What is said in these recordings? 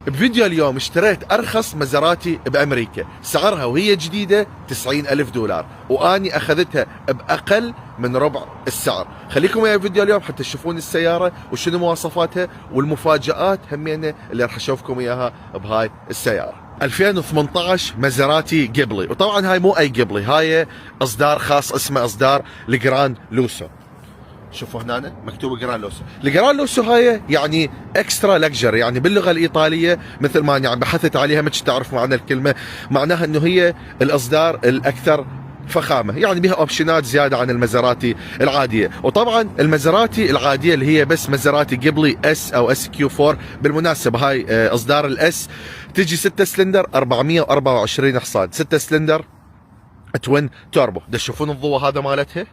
بفيديو اليوم اشتريت ارخص مزراتي بامريكا، سعرها وهي جديدة 90,000 دولار، واني اخذتها باقل من ربع السعر. خليكم وياي فيديو اليوم حتى تشوفون السيارة وشنو مواصفاتها والمفاجآت همينة اللي راح اشوفكم اياها بهاي السيارة. 2018 مزراتي جيبلي، وطبعا هاي مو اي جيبلي، هاي اصدار خاص اسمه اصدار الجران لوسو. شوفوا هنا مكتوب جران لوسو. الجران لوسو هاي يعني اكسترا لكجري، يعني باللغه الايطاليه مثل ما يعني بحثت عليها ما تعرف معنى الكلمه، معناها انه هي الاصدار الاكثر فخامه، يعني بها اوبشنات زياده عن المزراتي العاديه. وطبعا المزراتي العاديه اللي هي بس مزراتي جيبلي اس او اس كيو 4، بالمناسبه هاي اصدار الاس تجي 6 سلندر 424 حصان، 6 سلندر توين توربو. تشوفون الضوء هذا مالتها،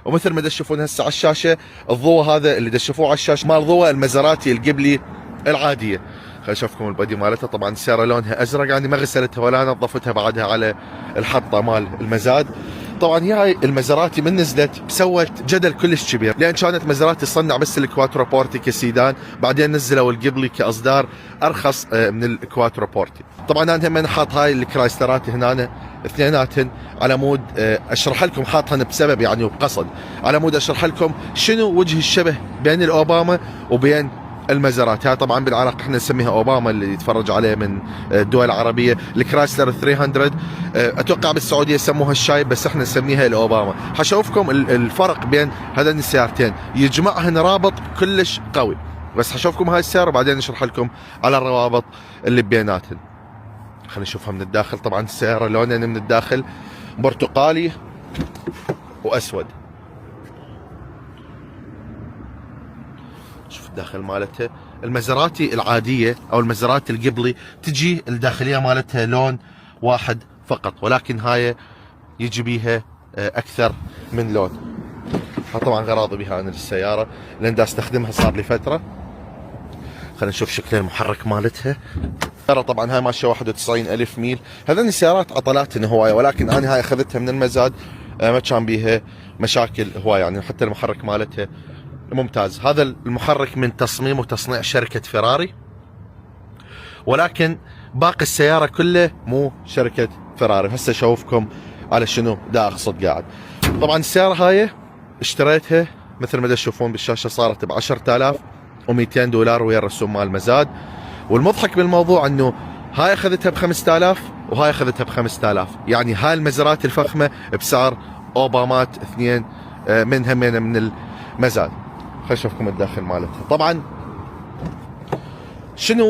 ومثل ما تشوفون هسه على الشاشه الضوء هذا اللي تشوفوه على الشاشه مال ضوء المزراتي الجيبلي العاديه. خليني اشوفكم البادي مالتها. طبعا السياره لونها ازرق، يعني ما غسلتها ولا نظفتها بعدها على الحطه مال المزاد. طبعا هي المزراتي من نزلت سوت جدل كلش كبير، لان كانت مزراتي تصنع بس الكواترو بورتي كسيدان، بعدين نزلوا الجيبلي كاصدار ارخص من الكواترو بورتي. طبعا انا هم حاط هاي الكرايسترات هنا اثنيناتهن على مود اشرح لكم، حاطهن بسبب يعني وبقصد، على مود اشرح لكم شنو وجه الشبه بين الاوباما وبين المزراتي. هاي طبعا بالعراق احنا نسميها اوباما، اللي يتفرج عليه من الدول العربيه. الكرايسلر 300 اتوقع بالسعوديه يسموها الشايب، بس احنا نسميها الاوباما. حشوفكم الفرق بين هذين السيارتين، يجمعهن رابط كلش قوي. بس حشوفكم هاي السياره وبعدين اشرح لكم على الروابط اللي بيناتهن. خلينا نشوفها من الداخل. طبعا السياره لونين من الداخل برتقالي واسود. شوف الداخل مالتها. المزراتي العاديه او المزراتي الجيبلي تجي الداخليه مالتها لون واحد فقط، ولكن هاي يجي بيها اكثر من لون. طبعا غراضي بها انا السياره لان دا استخدمها صار لي فتره. خلينا نشوف شكل المحرك مالتها. السياره طبعا هاي ماشيه 91,000 ميل. هذين السيارات عطلاتهن هوايه، ولكن انا هاي اخذتها من المزاد ما كان بيها مشاكل هوايه، يعني حتى المحرك مالتها ممتاز. هذا المحرك من تصميم وتصنيع شركة فيراري، ولكن باقي السيارة كله مو شركة فيراري. هسه اشوفكم على شنو دا اقصد قاعد. طبعا السيارة هاي اشتريتها مثل ما تشوفون بالشاشة صارت ب 10,200 دولار ويا الرسوم مال المزاد. والمضحك بالموضوع انه هاي اخذتها ب 5000 وهاي اخذتها ب 5000، يعني هاي المزرات الفخمة بسعر اوبامات اثنين من همين من المزاد. خلينا نشوفكم الداخل مالتها. طبعا شنو